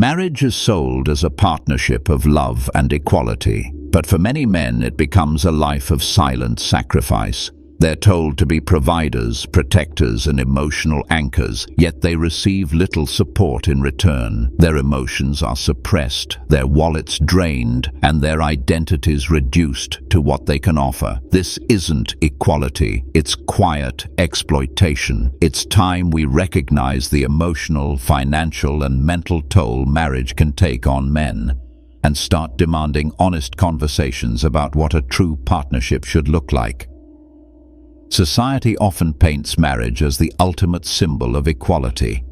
Marriage is sold as a partnership of love and equality, but for many men it becomes a life of silent sacrifice. They're told to be providers, protectors, and emotional anchors, yet they receive little support in return. Their emotions are suppressed, their wallets drained, and their identities reduced to what they can offer. This isn't equality, it's quiet exploitation. It's time we recognize the emotional, financial, and mental toll marriage can take on men, and start demanding honest conversations about what a true partnership should look like. Society often paints marriage as the ultimate symbol of equality,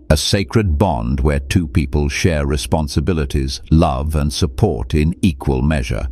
a sacred bond where two people share responsibilities, love, and support in equal measure.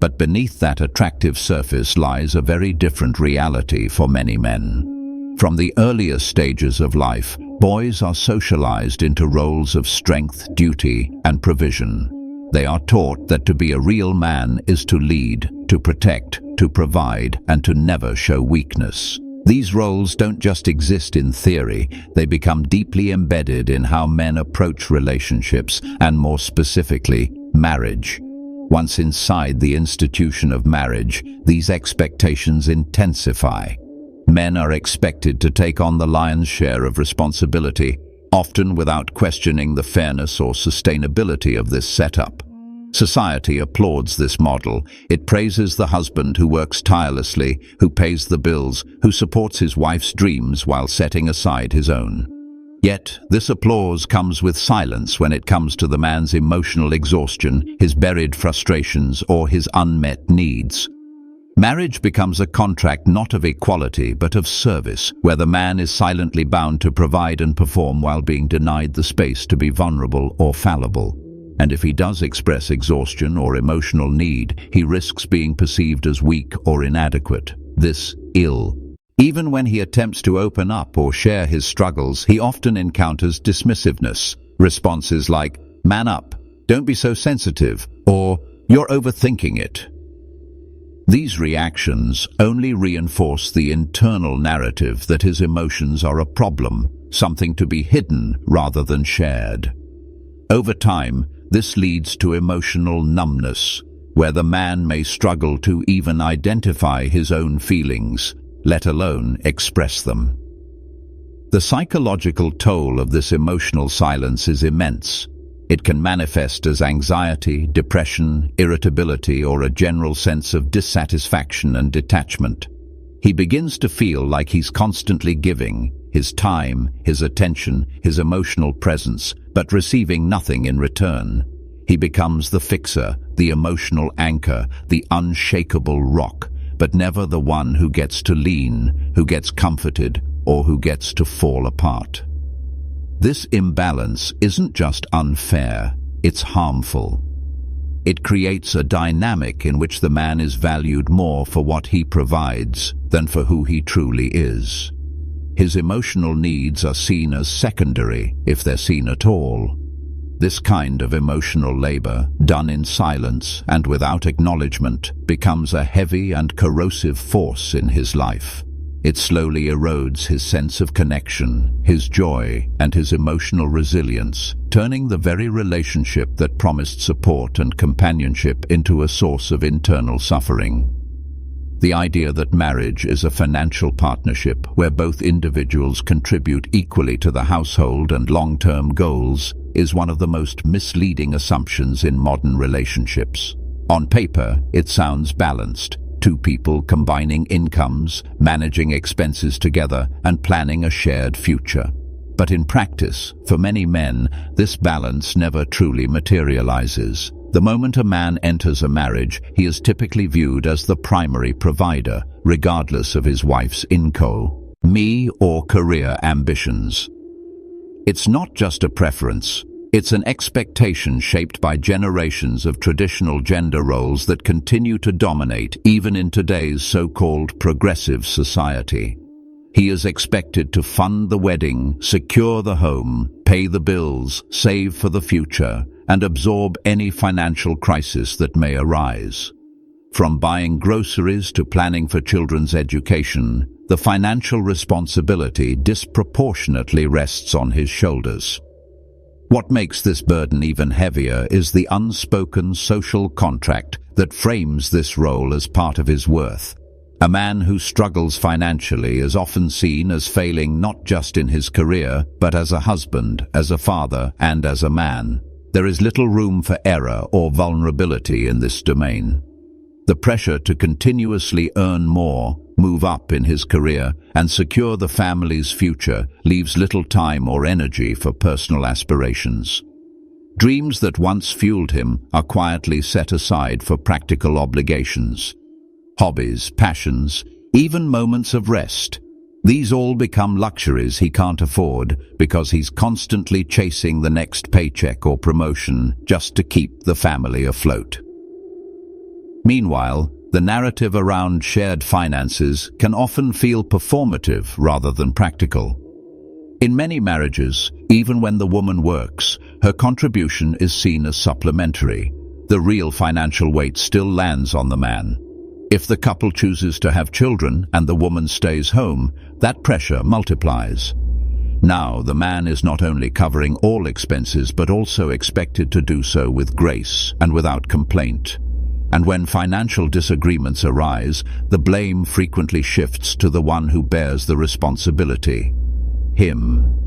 But beneath that attractive surface lies a very different reality for many men. From the earliest stages of life, boys are socialized into roles of strength, duty, and provision. They are taught that to be a real man is to lead, to protect, to provide, and to never show weakness. These roles don't just exist in theory, they become deeply embedded in how men approach relationships, and more specifically, marriage. Once inside the institution of marriage, these expectations intensify. Men are expected to take on the lion's share of responsibility, often without questioning the fairness or sustainability of this setup. Society applauds this model. It praises the husband who works tirelessly, who pays the bills, who supports his wife's dreams while setting aside his own. Yet, this applause comes with silence when it comes to the man's emotional exhaustion, his buried frustrations, or his unmet needs. Marriage becomes a contract not of equality but of service, where the man is silently bound to provide and perform while being denied the space to be vulnerable or fallible. And if he does express exhaustion or emotional need, he risks being perceived as weak or inadequate. This ill. Even when he attempts to open up or share his struggles, he often encounters dismissiveness. Responses like, "Man up, don't be so sensitive," or "You're overthinking it." These reactions only reinforce the internal narrative that his emotions are a problem, something to be hidden rather than shared. Over time, this leads to emotional numbness, where the man may struggle to even identify his own feelings, let alone express them. The psychological toll of this emotional silence is immense. It can manifest as anxiety, depression, irritability, or a general sense of dissatisfaction and detachment. He begins to feel like he's constantly giving his time, his attention, his emotional presence, but receiving nothing in return. He becomes the fixer, the emotional anchor, the unshakable rock, but never the one who gets to lean, who gets comforted, or who gets to fall apart. This imbalance isn't just unfair, it's harmful. It creates a dynamic in which the man is valued more for what he provides than for who he truly is. His emotional needs are seen as secondary, if they're seen at all. This kind of emotional labor, done in silence and without acknowledgement, becomes a heavy and corrosive force in his life. It slowly erodes his sense of connection, his joy, and his emotional resilience, turning the very relationship that promised support and companionship into a source of internal suffering. The idea that marriage is a financial partnership where both individuals contribute equally to the household and long-term goals is one of the most misleading assumptions in modern relationships. On paper, it sounds balanced. Two people combining incomes, managing expenses together, and planning a shared future. But in practice, for many men, this balance never truly materializes. The moment a man enters a marriage, he is typically viewed as the primary provider, regardless of his wife's income, or career ambitions. It's not just a preference. It's an expectation shaped by generations of traditional gender roles that continue to dominate even in today's so-called progressive society. He is expected to fund the wedding, secure the home, pay the bills, save for the future, and absorb any financial crisis that may arise. From buying groceries to planning for children's education, the financial responsibility disproportionately rests on his shoulders. What makes this burden even heavier is the unspoken social contract that frames this role as part of his worth. A man who struggles financially is often seen as failing not just in his career, but as a husband, as a father, and as a man. There is little room for error or vulnerability in this domain. The pressure to continuously earn more, move up in his career, and secure the family's future leaves little time or energy for personal aspirations. Dreams that once fueled him are quietly set aside for practical obligations. Hobbies, passions, even moments of rest. These all become luxuries he can't afford because he's constantly chasing the next paycheck or promotion just to keep the family afloat. Meanwhile, the narrative around shared finances can often feel performative rather than practical. In many marriages, even when the woman works, her contribution is seen as supplementary. The real financial weight still lands on the man. If the couple chooses to have children and the woman stays home, that pressure multiplies. Now, the man is not only covering all expenses but also expected to do so with grace and without complaint. And when financial disagreements arise, the blame frequently shifts to the one who bears the responsibility. Him.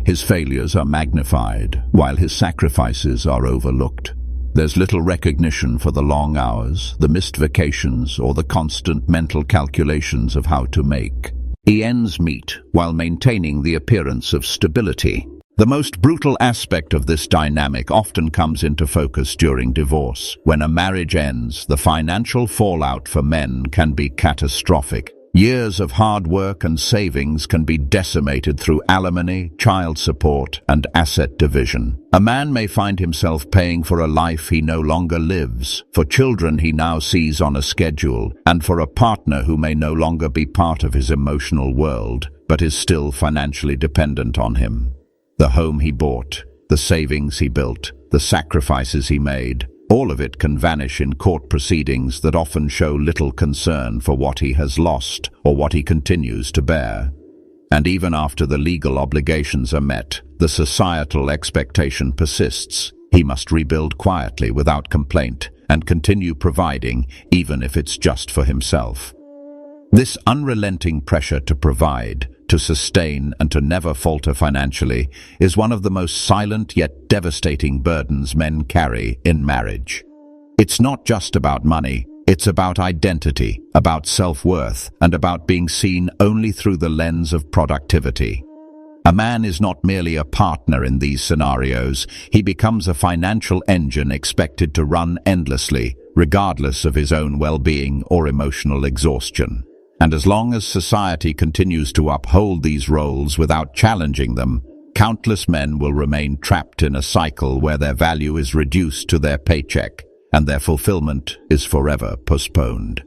His failures are magnified, while his sacrifices are overlooked. There's little recognition for the long hours, the missed vacations, or the constant mental calculations of how to make ends meet while maintaining the appearance of stability. The most brutal aspect of this dynamic often comes into focus during divorce. When a marriage ends, the financial fallout for men can be catastrophic. Years of hard work and savings can be decimated through alimony, child support, and asset division. A man may find himself paying for a life he no longer lives, for children he now sees on a schedule, and for a partner who may no longer be part of his emotional world, but is still financially dependent on him. The home he bought, the savings he built, the sacrifices he made, all of it can vanish in court proceedings that often show little concern for what he has lost or what he continues to bear. And even after the legal obligations are met, the societal expectation persists. He must rebuild quietly without complaint and continue providing, even if it's just for himself. This unrelenting pressure to provide, to sustain, and to never falter financially is one of the most silent yet devastating burdens men carry in marriage. It's not just about money, it's about identity, about self-worth, and about being seen only through the lens of productivity. A man is not merely a partner in these scenarios, he becomes a financial engine expected to run endlessly, regardless of his own well-being or emotional exhaustion. And as long as society continues to uphold these roles without challenging them, countless men will remain trapped in a cycle where their value is reduced to their paycheck and their fulfillment is forever postponed.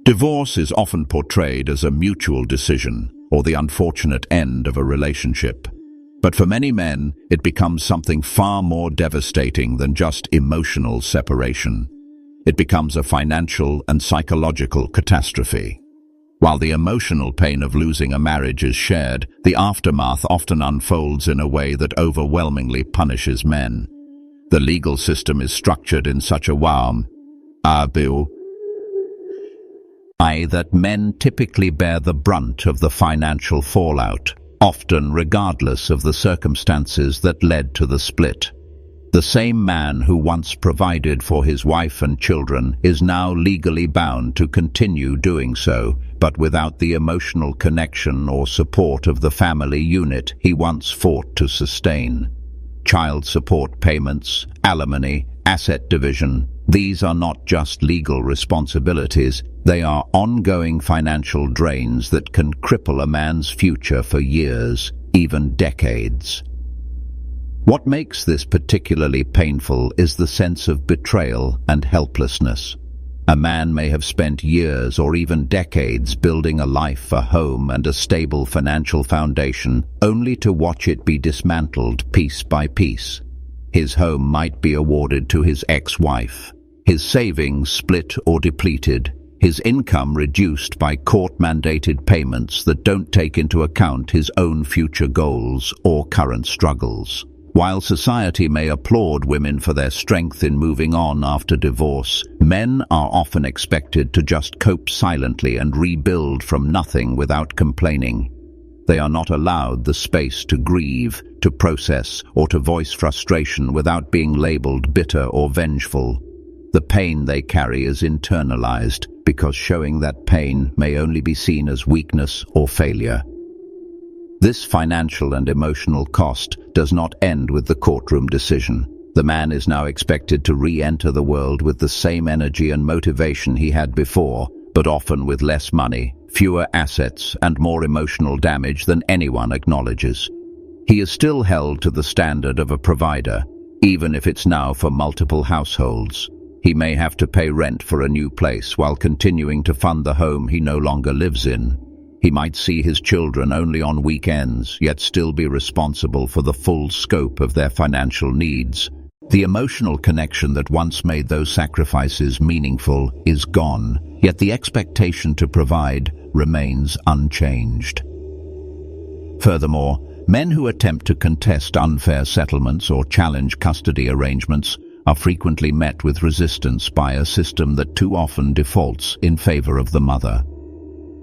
Divorce is often portrayed as a mutual decision or the unfortunate end of a relationship. But for many men, it becomes something far more devastating than just emotional separation. It becomes a financial and psychological catastrophe. While the emotional pain of losing a marriage is shared, the aftermath often unfolds in a way that overwhelmingly punishes men. The legal system is structured in such a way that men typically bear the brunt of the financial fallout, often regardless of the circumstances that led to the split. The same man who once provided for his wife and children is now legally bound to continue doing so, but without the emotional connection or support of the family unit he once fought to sustain. Child support payments, alimony, asset division, these are not just legal responsibilities, they are ongoing financial drains that can cripple a man's future for years, even decades. What makes this particularly painful is the sense of betrayal and helplessness. A man may have spent years or even decades building a life, a home, and a stable financial foundation, only to watch it be dismantled piece by piece. His home might be awarded to his ex-wife, his savings split or depleted, his income reduced by court-mandated payments that don't take into account his own future goals or current struggles. While society may applaud women for their strength in moving on after divorce, men are often expected to just cope silently and rebuild from nothing without complaining. They are not allowed the space to grieve, to process, or to voice frustration without being labeled bitter or vengeful. The pain they carry is internalized because showing that pain may only be seen as weakness or failure. This financial and emotional cost does not end with the courtroom decision. The man is now expected to re-enter the world with the same energy and motivation he had before, but often with less money, fewer assets, and more emotional damage than anyone acknowledges. He is still held to the standard of a provider, even if it's now for multiple households. He may have to pay rent for a new place while continuing to fund the home he no longer lives in. He might see his children only on weekends, yet still be responsible for the full scope of their financial needs. The emotional connection that once made those sacrifices meaningful is gone, yet the expectation to provide remains unchanged. Furthermore, men who attempt to contest unfair settlements or challenge custody arrangements are frequently met with resistance by a system that too often defaults in favor of the mother.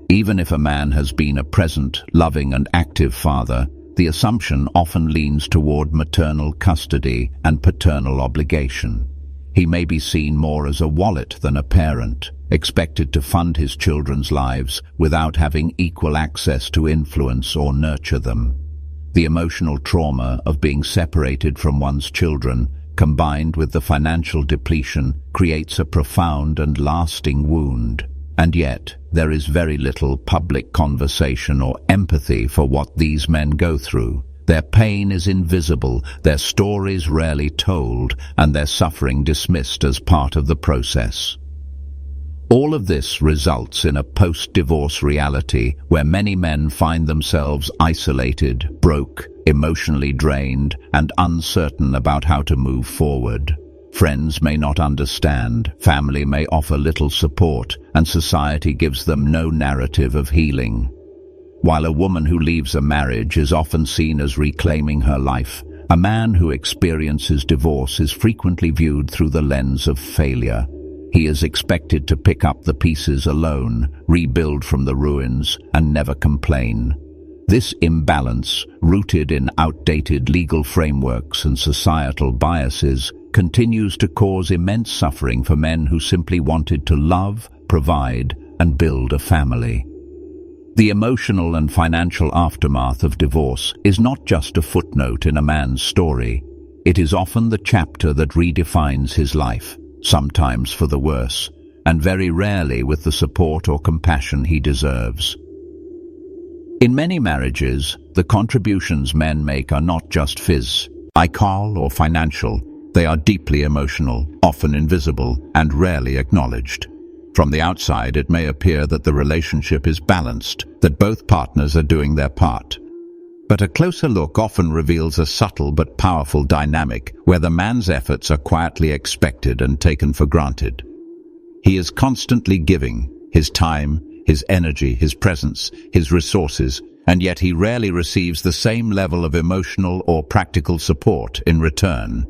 Even if a man has been a present, loving and active father, the assumption often leans toward maternal custody and paternal obligation. He may be seen more as a wallet than a parent, expected to fund his children's lives without having equal access to influence or nurture them. The emotional trauma of being separated from one's children, combined with the financial depletion, creates a profound and lasting wound. And yet, there is very little public conversation or empathy for what these men go through. Their pain is invisible, their stories rarely told, and their suffering dismissed as part of the process. All of this results in a post-divorce reality where many men find themselves isolated, broke, emotionally drained, and uncertain about how to move forward. Friends may not understand, family may offer little support, and society gives them no narrative of healing. While a woman who leaves a marriage is often seen as reclaiming her life, a man who experiences divorce is frequently viewed through the lens of failure. He is expected to pick up the pieces alone, rebuild from the ruins, and never complain. This imbalance, rooted in outdated legal frameworks and societal biases, continues to cause immense suffering for men who simply wanted to love, provide, and build a family. The emotional and financial aftermath of divorce is not just a footnote in a man's story. It is often the chapter that redefines his life, sometimes for the worse, and very rarely with the support or compassion he deserves. In many marriages, the contributions men make are not just physical or financial. They are deeply emotional, often invisible, and rarely acknowledged. From the outside, it may appear that the relationship is balanced, that both partners are doing their part. But a closer look often reveals a subtle but powerful dynamic where the man's efforts are quietly expected and taken for granted. He is constantly giving his time, his energy, his presence, his resources, and yet he rarely receives the same level of emotional or practical support in return.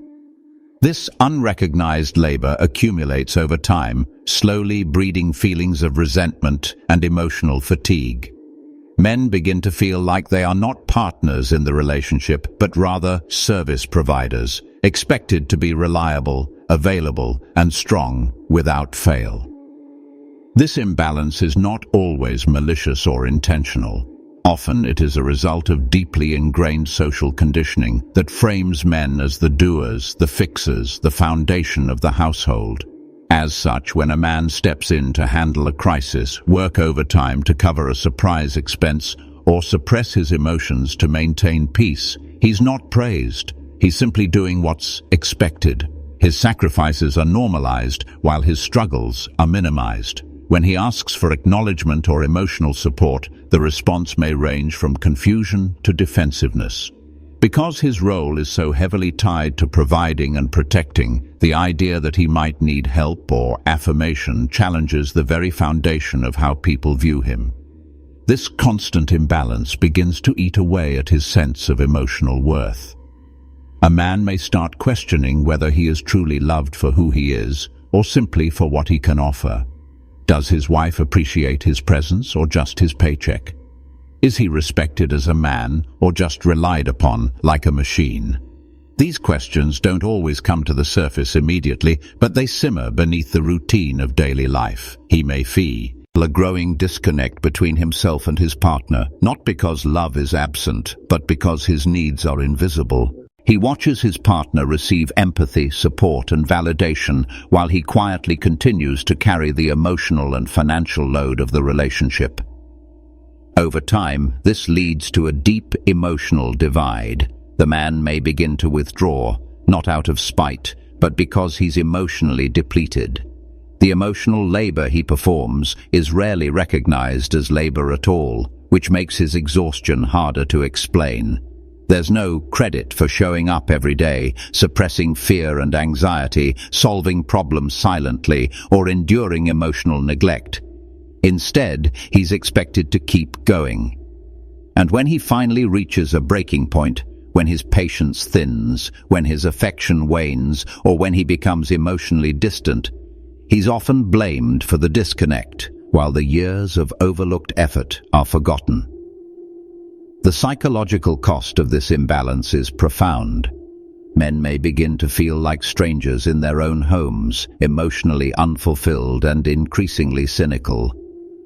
This unrecognized labor accumulates over time, slowly breeding feelings of resentment and emotional fatigue. Men begin to feel like they are not partners in the relationship, but rather service providers, expected to be reliable, available, and strong without fail. This imbalance is not always malicious or intentional. Often it is a result of deeply ingrained social conditioning that frames men as the doers, the fixers, the foundation of the household. As such, when a man steps in to handle a crisis, work overtime to cover a surprise expense, or suppress his emotions to maintain peace, he's not praised. He's simply doing what's expected. His sacrifices are normalized, while his struggles are minimized. When he asks for acknowledgement or emotional support, the response may range from confusion to defensiveness. Because his role is so heavily tied to providing and protecting, the idea that he might need help or affirmation challenges the very foundation of how people view him. This constant imbalance begins to eat away at his sense of emotional worth. A man may start questioning whether he is truly loved for who he is, or simply for what he can offer. Does his wife appreciate his presence or just his paycheck? Is he respected as a man or just relied upon like a machine? These questions don't always come to the surface immediately, but they simmer beneath the routine of daily life. He may feel a growing disconnect between himself and his partner, not because love is absent, but because his needs are invisible. He watches his partner receive empathy, support, and validation while he quietly continues to carry the emotional and financial load of the relationship. Over time, this leads to a deep emotional divide. The man may begin to withdraw, not out of spite, but because he's emotionally depleted. The emotional labor he performs is rarely recognized as labor at all, which makes his exhaustion harder to explain. There's no credit for showing up every day, suppressing fear and anxiety, solving problems silently, or enduring emotional neglect. Instead, he's expected to keep going. And when he finally reaches a breaking point, when his patience thins, when his affection wanes, or when he becomes emotionally distant, he's often blamed for the disconnect, while the years of overlooked effort are forgotten. The psychological cost of this imbalance is profound. Men may begin to feel like strangers in their own homes, emotionally unfulfilled and increasingly cynical.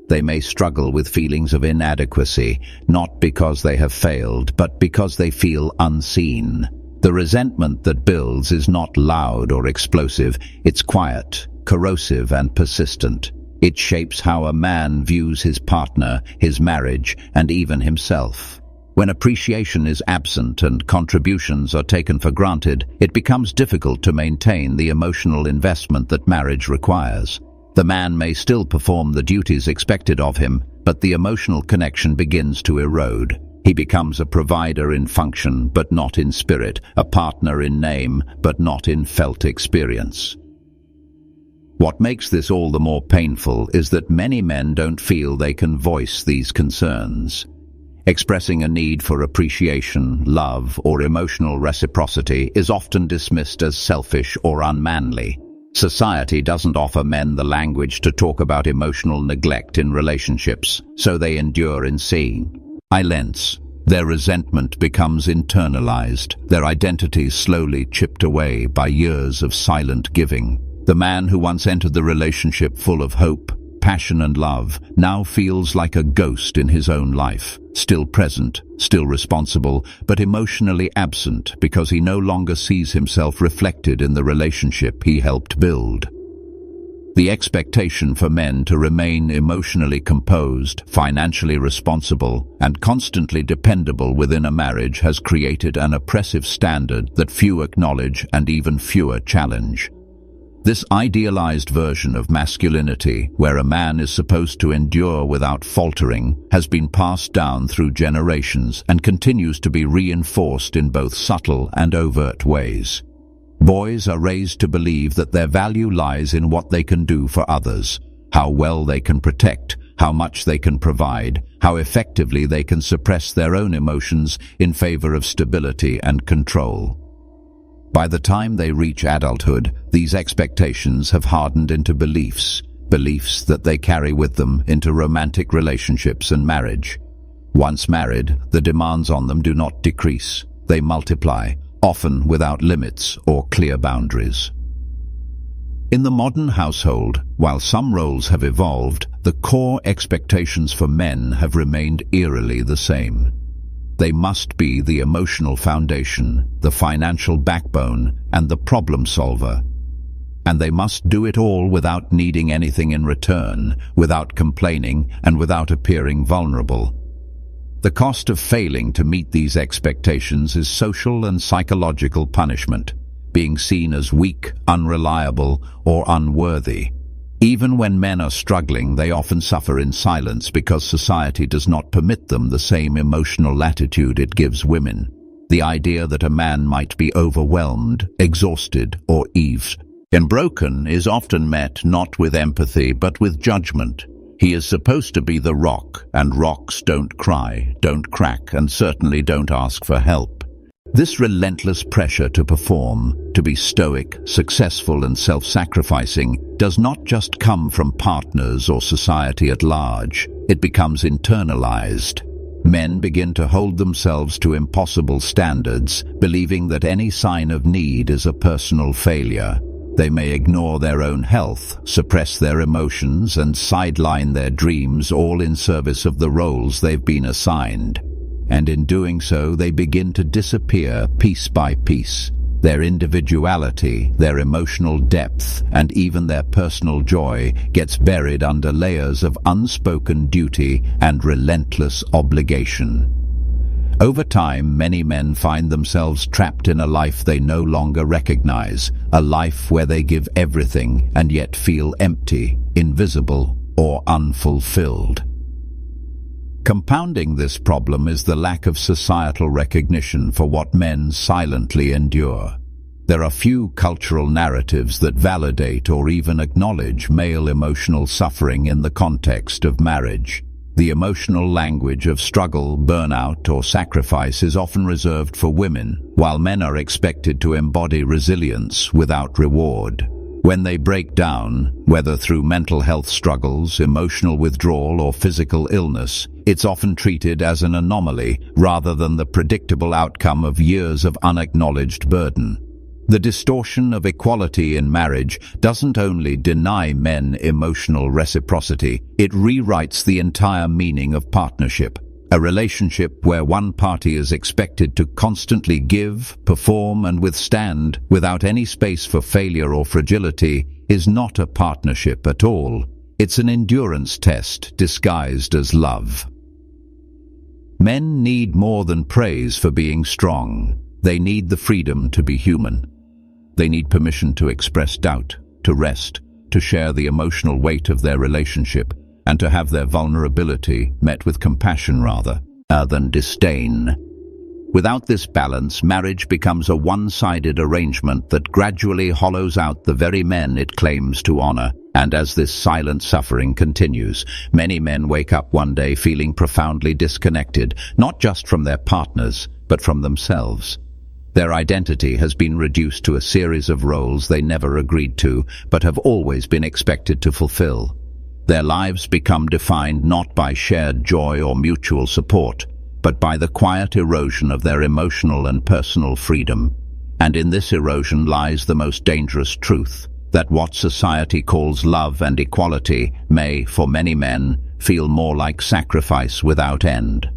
They may struggle with feelings of inadequacy, not because they have failed, but because they feel unseen. The resentment that builds is not loud or explosive, it's quiet, corrosive, and persistent. It shapes how a man views his partner, his marriage, and even himself. When appreciation is absent and contributions are taken for granted, it becomes difficult to maintain the emotional investment that marriage requires. The man may still perform the duties expected of him, but the emotional connection begins to erode. He becomes a provider in function, but not in spirit, a partner in name, but not in felt experience. What makes this all the more painful is that many men don't feel they can voice these concerns. Expressing a need for appreciation, love, or emotional reciprocity is often dismissed as selfish or unmanly. Society doesn't offer men the language to talk about emotional neglect in relationships, so they endure in silence. Their resentment becomes internalized, their identities slowly chipped away by years of silent giving. The man who once entered the relationship full of hope, passion, and love now feels like a ghost in his own life, still present, still responsible, but emotionally absent because he no longer sees himself reflected in the relationship he helped build. The expectation for men to remain emotionally composed, financially responsible, and constantly dependable within a marriage has created an oppressive standard that few acknowledge and even fewer challenge. This idealized version of masculinity, where a man is supposed to endure without faltering, has been passed down through generations and continues to be reinforced in both subtle and overt ways. Boys are raised to believe that their value lies in what they can do for others, how well they can protect, how much they can provide, how effectively they can suppress their own emotions in favor of stability and control. By the time they reach adulthood, these expectations have hardened into beliefs that they carry with them into romantic relationships and marriage. Once married, the demands on them do not decrease. They multiply, often without limits or clear boundaries. In the modern household, while some roles have evolved, the core expectations for men have remained eerily the same. They must be the emotional foundation, the financial backbone, and the problem solver. And they must do it all without needing anything in return, without complaining, and without appearing vulnerable. The cost of failing to meet these expectations is social and psychological punishment, being seen as weak, unreliable, or unworthy. Even when men are struggling, they often suffer in silence because society does not permit them the same emotional latitude it gives women. The idea that a man might be overwhelmed, exhausted, or broken is often met not with empathy but with judgment. He is supposed to be the rock, and rocks don't cry, don't crack, and certainly don't ask for help. This relentless pressure to perform, to be stoic, successful and self-sacrificing, does not just come from partners or society at large. It becomes internalized. Men begin to hold themselves to impossible standards, believing that any sign of need is a personal failure. They may ignore their own health, suppress their emotions, and sideline their dreams, all in service of the roles they've been assigned. And in doing so, they begin to disappear piece by piece. Their individuality, their emotional depth, and even their personal joy gets buried under layers of unspoken duty and relentless obligation. Over time, many men find themselves trapped in a life they no longer recognize, a life where they give everything and yet feel empty, invisible, or unfulfilled. Compounding this problem is the lack of societal recognition for what men silently endure. There are few cultural narratives that validate or even acknowledge male emotional suffering in the context of marriage. The emotional language of struggle, burnout, or sacrifice is often reserved for women, while men are expected to embody resilience without reward. When they break down, whether through mental health struggles, emotional withdrawal, or physical illness, it's often treated as an anomaly rather than the predictable outcome of years of unacknowledged burden. The distortion of equality in marriage doesn't only deny men emotional reciprocity, it rewrites the entire meaning of partnership. A relationship where one party is expected to constantly give, perform, and withstand without any space for failure or fragility is not a partnership at all. It's an endurance test disguised as love. Men need more than praise for being strong. They need the freedom to be human. They need permission to express doubt, to rest, to share the emotional weight of their relationship, and to have their vulnerability met with compassion rather than disdain. Without this balance, marriage becomes a one-sided arrangement that gradually hollows out the very men it claims to honor. And as this silent suffering continues, many men wake up one day feeling profoundly disconnected, not just from their partners, but from themselves. Their identity has been reduced to a series of roles they never agreed to, but have always been expected to fulfill. Their lives become defined not by shared joy or mutual support, but by the quiet erosion of their emotional and personal freedom. And in this erosion lies the most dangerous truth, that what society calls love and equality may, for many men, feel more like sacrifice without end.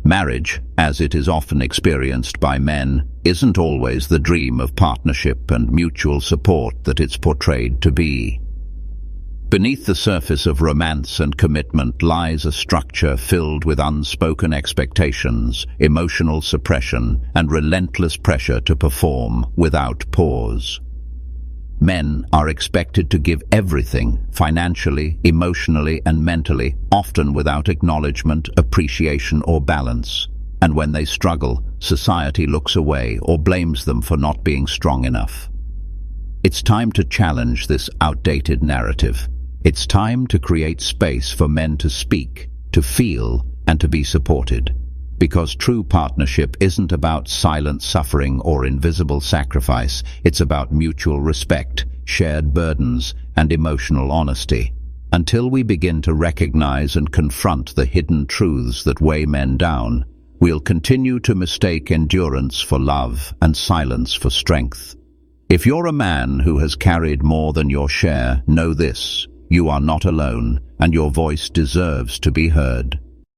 Marriage, as it is often experienced by men, isn't always the dream of partnership and mutual support that it's portrayed to be. Beneath the surface of romance and commitment lies a structure filled with unspoken expectations, emotional suppression, and relentless pressure to perform without pause. Men are expected to give everything, financially, emotionally, and mentally, often without acknowledgement, appreciation, or balance. And when they struggle, society looks away or blames them for not being strong enough. It's time to challenge this outdated narrative. It's time to create space for men to speak, to feel, and to be supported. Because true partnership isn't about silent suffering or invisible sacrifice, it's about mutual respect, shared burdens, and emotional honesty. Until we begin to recognize and confront the hidden truths that weigh men down, we'll continue to mistake endurance for love and silence for strength. If you're a man who has carried more than your share, know this: you are not alone, and your voice deserves to be heard.